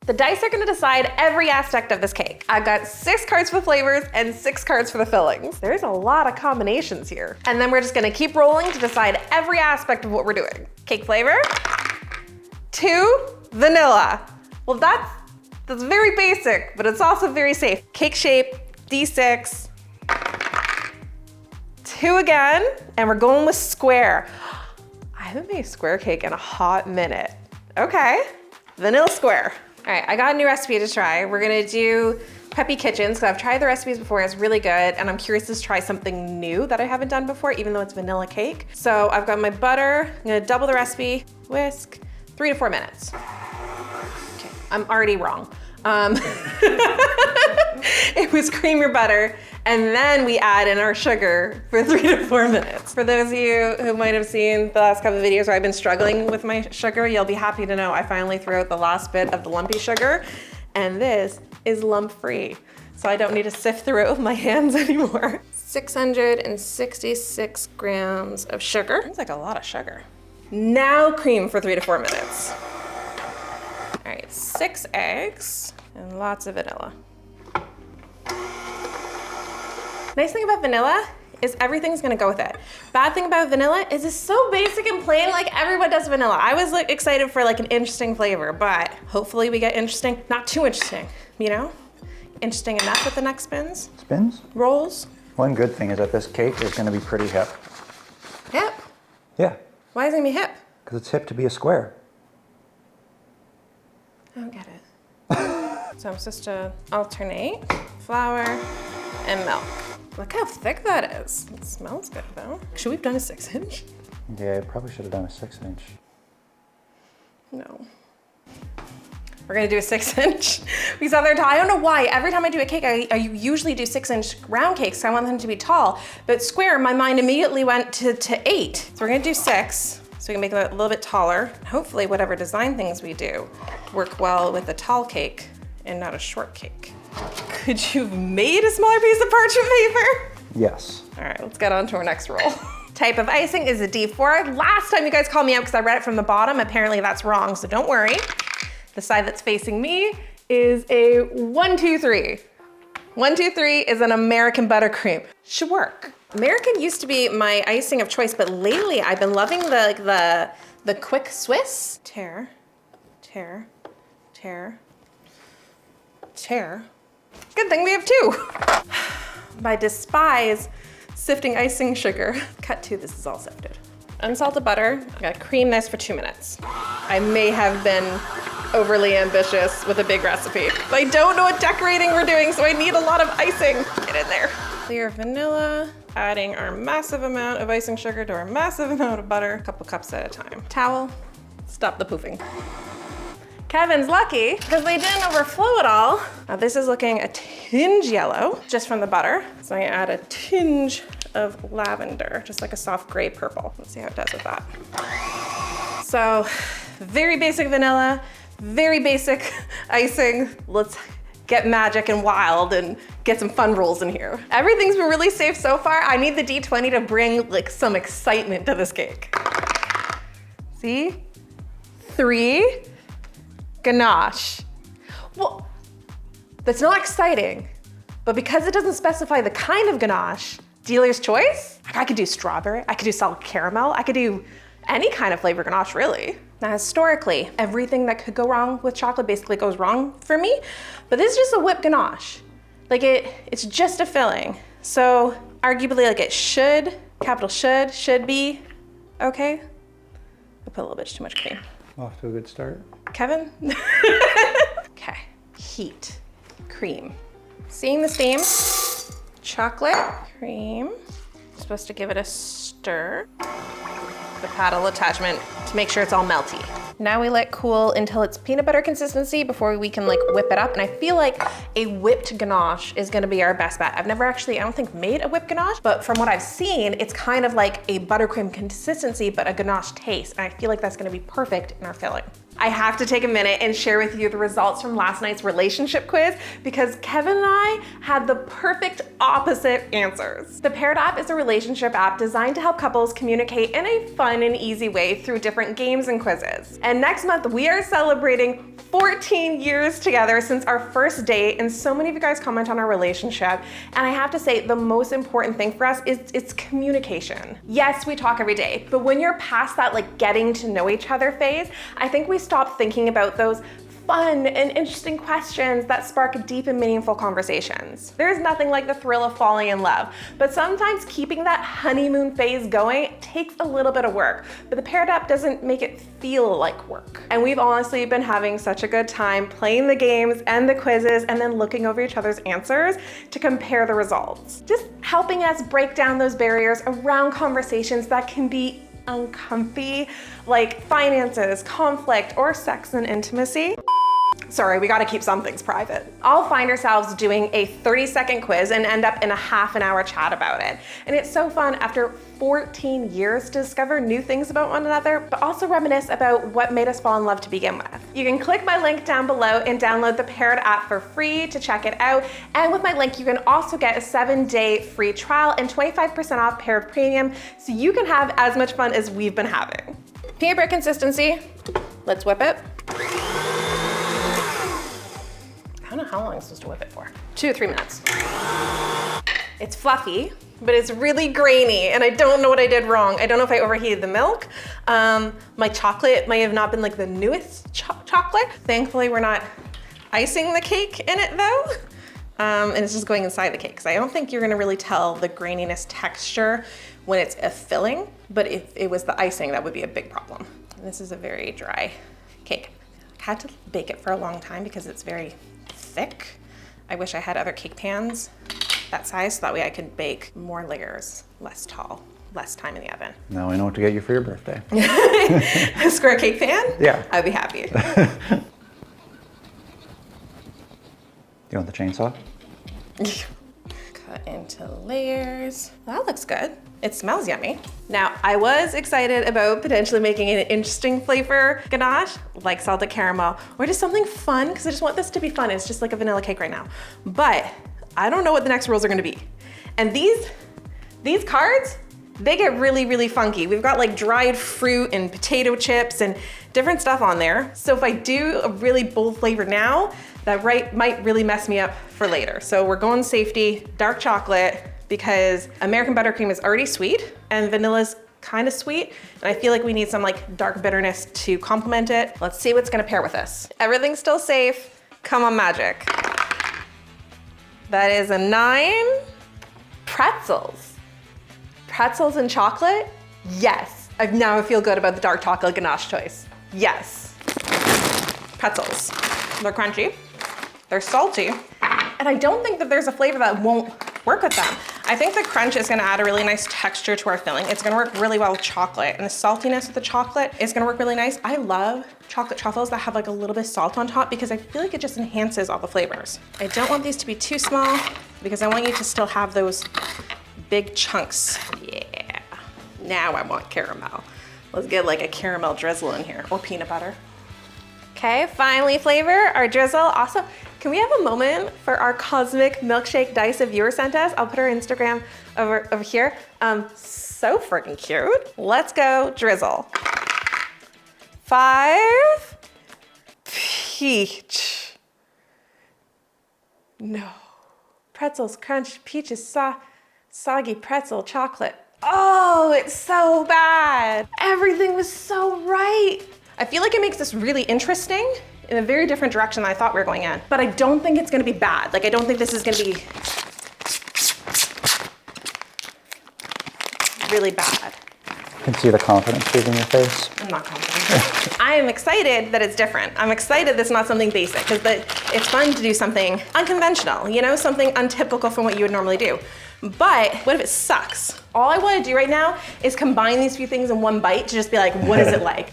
The dice are gonna decide every aspect of this cake. I've got 6 cards for flavors and 6 cards for the fillings. There's a lot of combinations here. And then we're just gonna keep rolling to decide every aspect of what we're doing. Cake flavor, 2, vanilla. Well, that's very basic, but it's also very safe. Cake shape, D6, 2 again, and we're going with square. I haven't made a square cake in a hot minute. Okay, vanilla square. All right, I got a new recipe to try. We're gonna do Peppy Kitchens, because I've tried the recipes before, it's really good, and I'm curious to try something new that I haven't done before, even though it's vanilla cake. So I've got my butter, I'm gonna double the recipe, whisk, 3 to 4 minutes. Okay, I'm already wrong. It was cream your butter, and then we add in our sugar for 3 to 4 minutes. For those of you who might have seen the last couple of videos where I've been struggling with my sugar, you'll be happy to know I finally threw out the last bit of the lumpy sugar, and this is lump-free. So I don't need to sift through it with my hands anymore. 666 grams of sugar. Seems like a lot of sugar. Now cream for 3 to 4 minutes. All right, 6 eggs and lots of vanilla. Nice thing about vanilla is everything's gonna go with it. Bad thing about vanilla is it's so basic and plain, like everyone does vanilla. I was like excited for like an interesting flavor, but hopefully we get interesting, not too interesting, you know? Interesting enough with the next spins. Spins? Rolls. One good thing is that this cake is gonna be pretty hip. Hip? Yeah. Why is it gonna be hip? Because it's hip to be a square. I don't get it. So I'm supposed to alternate flour and milk. Look how thick that is. It smells good though. Should we have done a 6-inch? Yeah, I probably should have done a 6-inch. No. We're gonna do a 6-inch. Because I don't know why, every time I do a cake, I usually do 6-inch round cakes, so I want them to be tall. But square, my mind immediately went to 8. So we're gonna do 6, so we can make it a little bit taller. Hopefully whatever design things we do work well with a tall cake and not a short cake. Could you have made a smaller piece of parchment paper? Yes. All right, let's get on to our next roll. Type of icing is a D4. Last time you guys called me out because I read it from the bottom. Apparently that's wrong, so don't worry. The side that's facing me is a 1, 2, 3. 1, 2, 3 is an American buttercream. Should work. American used to be my icing of choice, but lately I've been loving the quick Swiss. Tear, tear, tear, tear. Good thing we have 2. I despise sifting icing sugar. Cut 2, this is all sifted. Unsalted butter, I gotta cream this for 2 minutes. I may have been overly ambitious with a big recipe. I don't know what decorating we're doing, so I need a lot of icing. Get in there. Clear vanilla, adding our massive amount of icing sugar to our massive amount of butter, a couple cups at a time. Towel, stop the poofing. Kevin's lucky because they didn't overflow at all. Now this is looking a tinge yellow just from the butter. So I'm gonna add a tinge of lavender, just like a soft gray purple. Let's see how it does with that. So very basic vanilla, very basic icing. Let's get magic and wild and get some fun rolls in here. Everything's been really safe so far. I need the D20 to bring like some excitement to this cake. See? 3. Ganache. Well, that's not exciting, but because it doesn't specify the kind of ganache, dealer's choice, I could do strawberry, I could do salted caramel, I could do any kind of flavor ganache, really. Now, historically, everything that could go wrong with chocolate basically goes wrong for me, but this is just a whipped ganache. Like it's just a filling. So arguably like it should, capital should be okay. I put a little bit too much cream. Off to a good start. Kevin? Okay, heat, cream. Seeing the steam, chocolate, cream. Supposed to give it a stir. The paddle attachment to make sure it's all melty. Now we let cool until it's peanut butter consistency before we can like whip it up. And I feel like a whipped ganache is gonna be our best bet. I've never actually, I don't think, made a whipped ganache, but from what I've seen, it's kind of like a buttercream consistency, but a ganache taste. And I feel like that's gonna be perfect in our filling. I have to take a minute and share with you the results from last night's relationship quiz because Kevin and I had the perfect opposite answers. The Paired app is a relationship app designed to help couples communicate in a fun and easy way through different games and quizzes. And next month, we are celebrating 14 years together since our first date, and so many of you guys comment on our relationship. And I have to say, the most important thing for us is it's communication. Yes, we talk every day, but when you're past that like getting to know each other phase, I think we stop thinking about those fun and interesting questions that spark deep and meaningful conversations. There's nothing like the thrill of falling in love, but sometimes keeping that honeymoon phase going takes a little bit of work, but the Paired app doesn't make it feel like work. And we've honestly been having such a good time playing the games and the quizzes and then looking over each other's answers to compare the results. Just helping us break down those barriers around conversations that can be uncomfy, like finances, conflict, or sex and intimacy. Sorry, we gotta keep some things private. I'll find ourselves doing a 30-second quiz and end up in a half an hour chat about it. And it's so fun after 14 years to discover new things about one another, but also reminisce about what made us fall in love to begin with. You can click my link down below and download the Paired app for free to check it out. And with my link, you can also get a 7-day free trial and 25% off Paired Premium, so you can have as much fun as we've been having. Peanut butter consistency, let's whip it. I don't know how long I'm supposed to whip it for. 2 to 3 minutes. It's fluffy, but it's really grainy, and I don't know what I did wrong. I don't know if I overheated the milk. My chocolate might have not been like the newest chocolate. Thankfully, we're not icing the cake in it though. And it's just going inside the cake. So I don't think you're gonna really tell the graininess texture when it's a filling, but if it was the icing, that would be a big problem. And this is a very dry cake. I had to bake it for a long time because it's very thick. I wish I had other cake pans that size so that way I could bake more layers, less tall, less time in the oven. Now I know what to get you for your birthday. A square cake pan? Yeah. I'd be happy. You want the chainsaw? Cut into layers. That looks good. It smells yummy. Now, I was excited about potentially making an interesting flavor ganache, like salted caramel, or just something fun, because I just want this to be fun. It's just like a vanilla cake right now. But I don't know what the next rules are gonna be. And these cards, they get really, really funky. We've got like dried fruit and potato chips and different stuff on there. So if I do a really bold flavor now, that might really mess me up for later. So we're going safety, dark chocolate, because American buttercream is already sweet and vanilla's kind of sweet. And I feel like we need some like dark bitterness to complement it. Let's see what's gonna pair with this. Everything's still safe. Come on, magic. That is a 9. Pretzels. Pretzels and chocolate? Yes. Now I feel good about the dark chocolate ganache choice. Yes. Pretzels. They're crunchy. They're salty. And I don't think that there's a flavor that won't work with them. I think the crunch is gonna add a really nice texture to our filling. It's gonna work really well with chocolate, and the saltiness of the chocolate is gonna work really nice. I love chocolate truffles that have like a little bit of salt on top because I feel like it just enhances all the flavors. I don't want these to be too small because I want you to still have those big chunks. Yeah. Now I want caramel. Let's get like a caramel drizzle in here, or peanut butter. Okay, finally flavor, our drizzle. Also, can we have a moment for our cosmic milkshake dice a viewer sent us? I'll put our Instagram over here. So freaking cute. Let's go drizzle. 5, peach. No. Pretzels, crunch, peaches, soggy pretzel, chocolate. Oh, it's so bad. Everything was so right. I feel like it makes this really interesting in a very different direction than I thought we were going in. But I don't think it's gonna be bad. Like, I don't think this is gonna be really bad. I can see the confidence leaving your face. I'm not confident. I am excited that it's different. I'm excited that it's not something basic, because it's fun to do something unconventional, you know, something untypical from what you would normally do. But what if it sucks? All I wanna do right now is combine these few things in one bite to just be like, what is it like?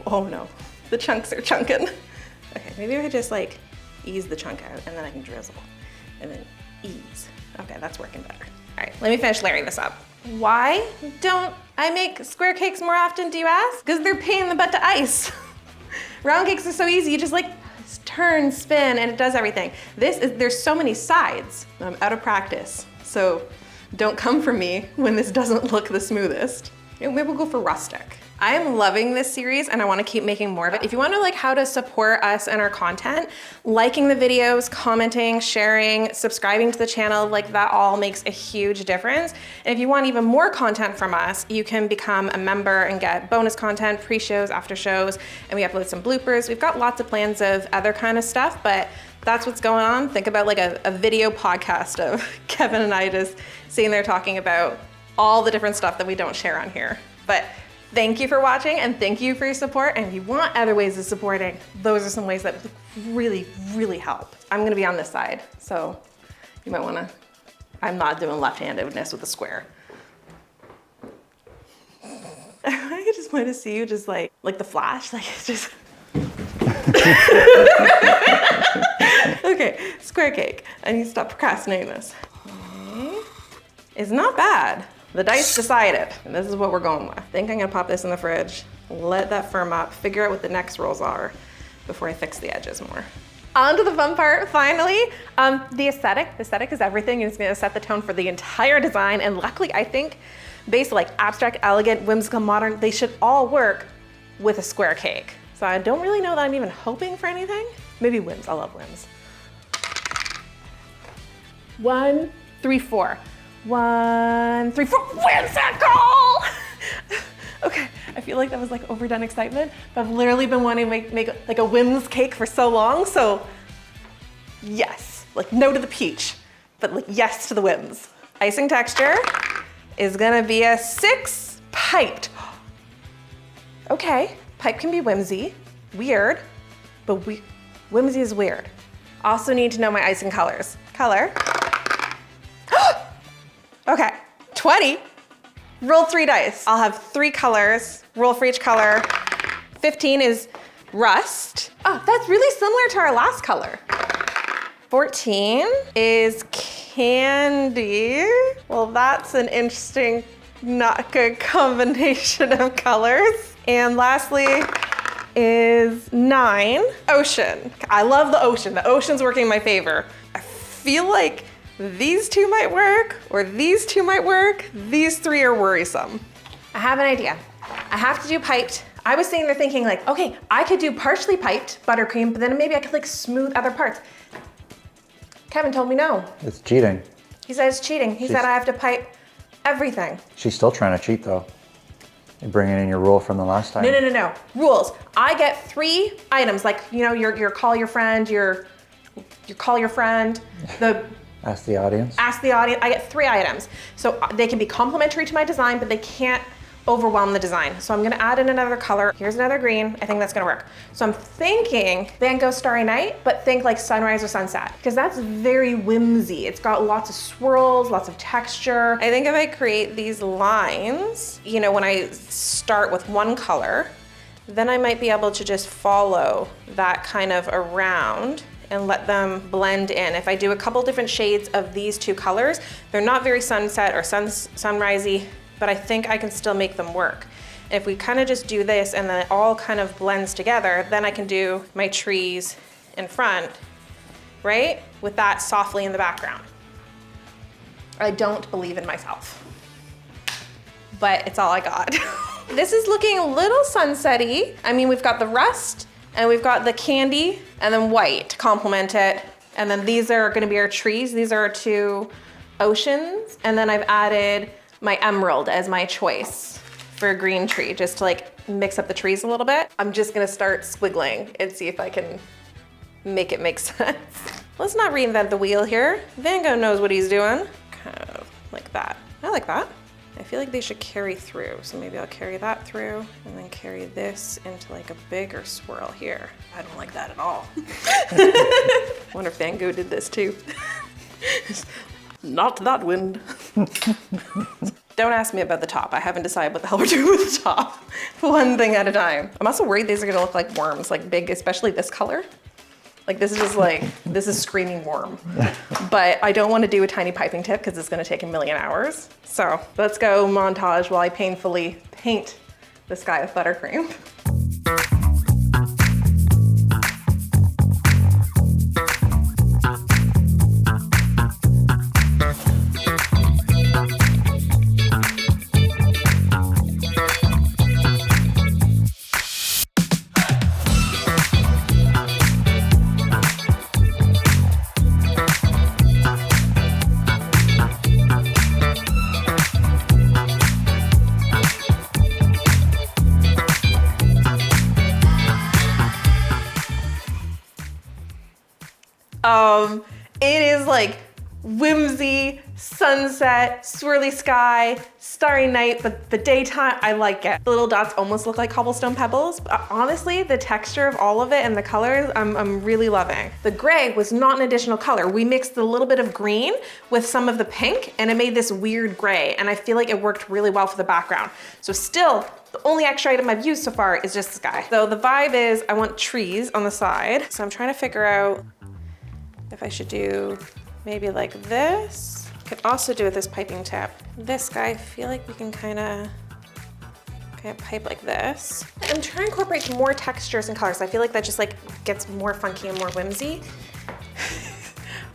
Oh no, the chunks are chunking. Okay, maybe I could just like ease the chunk out and then I can drizzle and then ease. Okay, that's working better. All right, let me finish layering this up. Why don't I make square cakes more often, do you ask? Because they're a pain in the butt to ice. Round cakes are so easy. You just like turn, spin, and it does everything. There's so many sides. I'm out of practice. So don't come for me when this doesn't look the smoothest. Maybe we'll go for rustic. I am loving this series and I want to keep making more of it. If you want to know like how to support us and our content, liking the videos, commenting, sharing, subscribing to the channel, like that all makes a huge difference. And if you want even more content from us, you can become a member and get bonus content, pre-shows, after shows, and we upload some bloopers. We've got lots of plans of other kind of stuff, but that's what's going on. Think about like a video podcast of Kevin and I just sitting there talking about all the different stuff that we don't share on here. But thank you for watching and thank you for your support. And if you want other ways of supporting, those are some ways that really, really help. I'm gonna be on this side, so you might wanna, I'm not doing left-handedness with a square. I just want to see you just like the Flash, like it's just. Okay, square cake. I need to stop procrastinating this. Okay. It's not bad. The dice decided, and this is what we're going with. I think I'm gonna pop this in the fridge, let that firm up, figure out what the next rolls are before I fix the edges more. On to the fun part, finally. The aesthetic. The aesthetic is everything. It's gonna set the tone for the entire design, and luckily I think, based on like abstract, elegant, whimsical, modern, they should all work with a square cake. So I don't really know that I'm even hoping for anything. Maybe whims, I love whims. 1, 3, 4. 1, 3, 4, whimsical! Okay, I feel like that was like overdone excitement, but I've literally been wanting to make like a whims cake for so long, so yes, like no to the peach, but like yes to the whims. Icing texture is gonna be a 6 piped. Okay, pipe can be whimsy, weird, but whimsy is weird. Also need to know my icing colors. Color. Okay, 20. Roll 3 dice. I'll have 3 colors, roll for each color. 15 is rust. Oh, that's really similar to our last color. 14 is candy. Well, that's an interesting, not good combination of colors. And lastly is 9, ocean. I love the ocean. The ocean's working in my favor. I feel like these 2 might work, or these 2 might work. These 3 are worrisome. I have an idea. I have to do piped. I was sitting there thinking like, okay, I could do partially piped buttercream, but then maybe I could like smooth other parts. Kevin told me no. It's cheating. He said it's cheating. He said I have to pipe everything. She's still trying to cheat though. You're bringing in your rule from the last time. No. Rules. I get 3 items, like, you know, your call your friend, your call your friend, the Ask the audience. Ask the audience. I get 3 items. So they can be complementary to my design, but they can't overwhelm the design. So I'm gonna add in another color. Here's another green. I think that's gonna work. So I'm thinking Van Gogh Starry Night, but think like sunrise or sunset, because that's very whimsy. It's got lots of swirls, lots of texture. I think if I create these lines, you know, when I start with one color, then I might be able to just follow that kind of around and let them blend in. If I do a couple different shades of these 2 colors, they're not very sunset or sunrisey, but I think I can still make them work. If we kind of just do this and then it all kind of blends together, then I can do my trees in front, right? With that softly in the background. I don't believe in myself, but it's all I got. This is looking a little sunset-y. I mean, we've got the rust, and we've got the candy and then white to complement it. And then these are gonna be our trees. These are our 2 oceans. And then I've added my emerald as my choice for a green tree, just to like mix up the trees a little bit. I'm just gonna start squiggling and see if I can make it make sense. Let's not reinvent the wheel here. Van Gogh knows what he's doing. Kind of like that. I like that. I feel like they should carry through. So maybe I'll carry that through and then carry this into like a bigger swirl here. I don't like that at all. Wonder if Van Gogh did this too. Not that wind. Don't ask me about the top. I haven't decided what the hell we're doing with the top. One thing at a time. I'm also worried these are gonna look like worms, like big, especially this color. Like this is just like, this is screaming worm. But I don't want to do a tiny piping tip because it's going to take a million hours. So let's go montage while I painfully paint the sky with buttercream. It is like whimsy, sunset, swirly sky, starry night, but the daytime, I like it. The little dots almost look like cobblestone pebbles, but honestly, the texture of all of it and the colors, I'm really loving. The gray was not an additional color. We mixed a little bit of green with some of the pink and it made this weird gray, and I feel like it worked really well for the background. So still, the only extra item I've used so far is just the sky. So the vibe is I want trees on the side. So I'm trying to figure out if I should do maybe like this. Could also do with this piping tip. This guy, I feel like we can kind of pipe like this. I'm trying to incorporate more textures and colors. I feel like that just like gets more funky and more whimsy.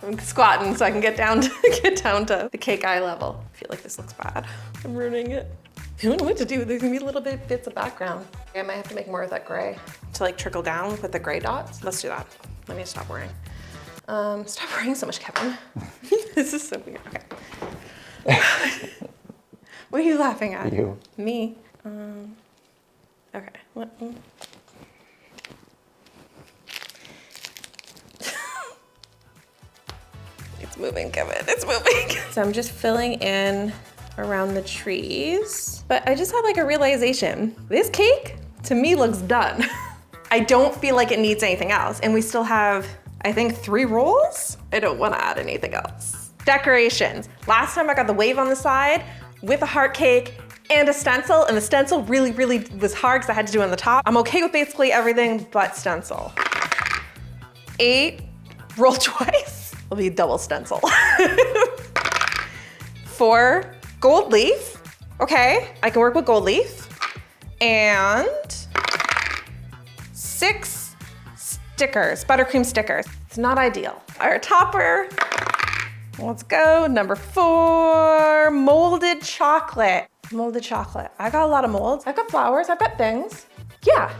I'm squatting so I can get down to the cake eye level. I feel like this looks bad. I'm ruining it. I don't know what to do. There's gonna be little bits of background. I might have to make more of that gray to like trickle down with the gray dots. Let's do that. Let me stop worrying. Stop worrying so much, Kevin. This is so weird. Okay. What are you laughing at? You. Me. Okay. What? It's moving, Kevin. It's moving. So I'm just filling in around the trees. But I just had like a realization. This cake, to me, looks done. I don't feel like it needs anything else. And we still have, I think, 3 rolls. I don't want to add anything else. Decorations. Last time I got the wave on the side with a heart cake and a stencil, and the stencil really was hard because I had to do it on the top. I'm okay with basically everything but stencil. 8, roll twice. It'll be a double stencil. 4, gold leaf. Okay, I can work with gold leaf. And 6 stickers, buttercream stickers. It's not ideal. Our topper, let's go. Number 4, molded chocolate. Molded chocolate. I got a lot of molds. I've got flowers, I've got things. Yeah,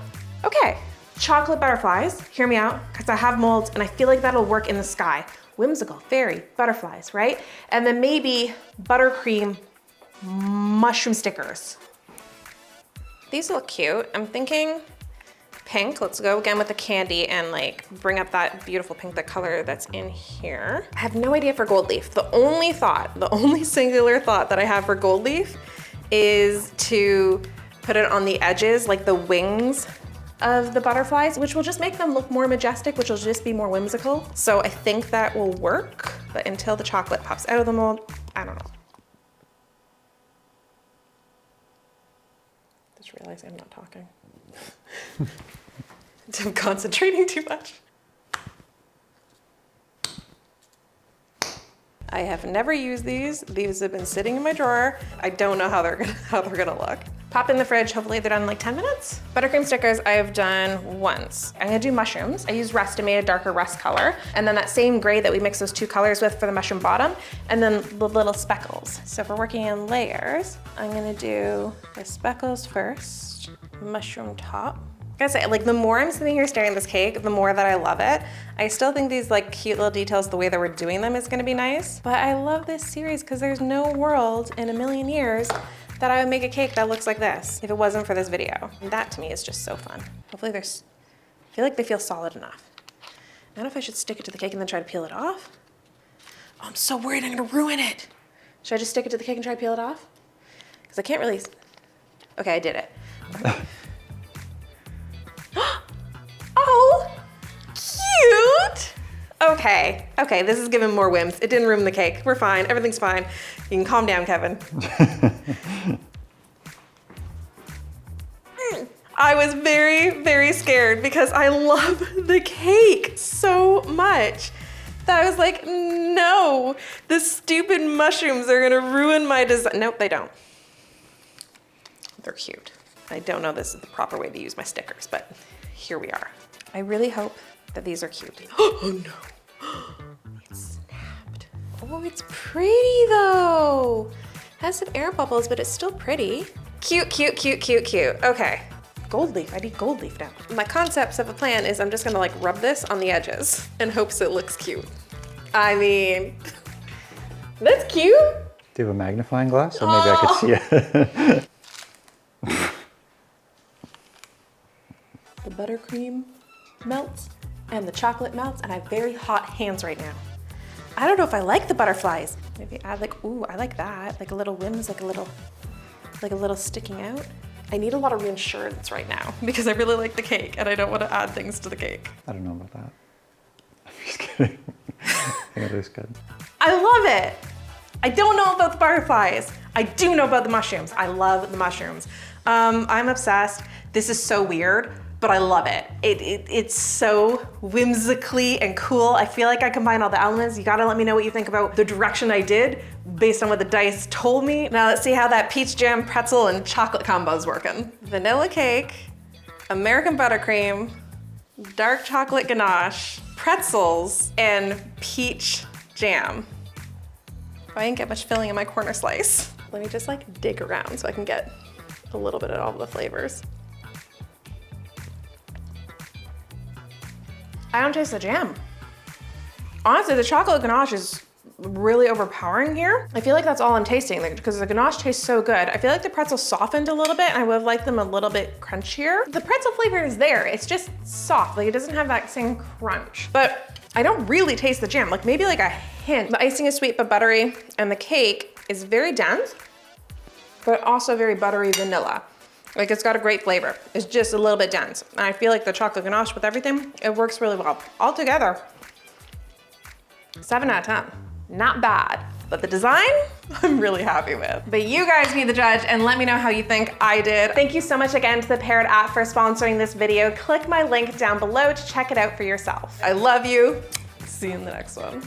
okay. Chocolate butterflies, hear me out, because I have molds and I feel like that'll work in the sky. Whimsical, fairy, butterflies, right? And then maybe buttercream mushroom stickers. These look cute. I'm thinking pink. Let's go again with the candy and like bring up that beautiful pink, the color that's in here. I have no idea for gold leaf. The only singular thought that I have for gold leaf is to put it on the edges, like the wings of the butterflies, which will just make them look more majestic, which will just be more whimsical. So I think that will work, but until the chocolate pops out of the mold, I don't know. Just realizing I'm not talking. I'm concentrating too much. I have never used these. These have been sitting in my drawer. I don't know how they're gonna look. Pop in the fridge, hopefully they're done in like 10 minutes. Buttercream stickers I have done once. I'm gonna do mushrooms. I used rust, I made a darker rust color. And then that same gray that we mixed those 2 colors with for the mushroom bottom, and then the little speckles. So if we're working in layers, I'm gonna do the speckles first, mushroom top. I gotta say, like the more I'm sitting here staring at this cake, the more that I love it. I still think these like cute little details, the way that we're doing them is gonna be nice. But I love this series because there's no world in a million years that I would make a cake that looks like this if it wasn't for this video. And that to me is just so fun. Hopefully I feel like they feel solid enough. I don't know if I should stick it to the cake and then try to peel it off. Oh, I'm so worried I'm gonna ruin it. Should I just stick it to the cake and try to peel it off? Because I can't really, okay, I did it. Oh, cute. Okay, this is giving more whims. It didn't ruin the cake. We're fine, everything's fine. You can calm down, Kevin. I was very scared because I love the cake so much that I was like, no, the stupid mushrooms are gonna ruin my design. Nope, they don't. They're cute. I don't know this is the proper way to use my stickers, but here we are. I really hope that these are cute. Oh no, it snapped. Oh, it's pretty though. Has some air bubbles, but it's still pretty. Cute. Okay, gold leaf, I need gold leaf now. My concepts of a plan is I'm just gonna like rub this on the edges in hopes it looks cute. I mean, that's cute. Do you have a magnifying glass? So maybe I could see it. The buttercream melts and the chocolate melts, and I have very hot hands right now. I don't know if I like the butterflies. Maybe add like, ooh, I like that. Like a little whims, like a little sticking out. I need a lot of reassurance right now because I really like the cake and I don't want to add things to the cake. I don't know about that. I'm just kidding. I think it looks good. I love it. I don't know about the butterflies. I do know about the mushrooms. I love the mushrooms. I'm obsessed. This is so weird, but I love it. It's so whimsically and cool. I feel like I combine all the elements. You gotta let me know what you think about the direction I did based on what the dice told me. Now let's see how that peach jam, pretzel, and chocolate combo is working. Vanilla cake, American buttercream, dark chocolate ganache, pretzels, and peach jam. I didn't get much filling in my corner slice. Let me just like dig around so I can get a little bit of all the flavors. I don't taste the jam. Honestly, the chocolate ganache is really overpowering here. I feel like that's all I'm tasting because the ganache tastes so good. I feel like the pretzel softened a little bit and I would have liked them a little bit crunchier. The pretzel flavor is there. It's just soft. Like it doesn't have that same crunch, but I don't really taste the jam. Like maybe like a hint. The icing is sweet but buttery and the cake is very dense, but also very buttery vanilla. Like it's got a great flavor. It's just a little bit dense. And I feel like the chocolate ganache with everything, it works really well. Altogether, 7 out of 10. Not bad, but the design, I'm really happy with. But you guys be the judge and let me know how you think I did. Thank you so much again to the Parrot app for sponsoring this video. Click my link down below to check it out for yourself. I love you. See you in the next one.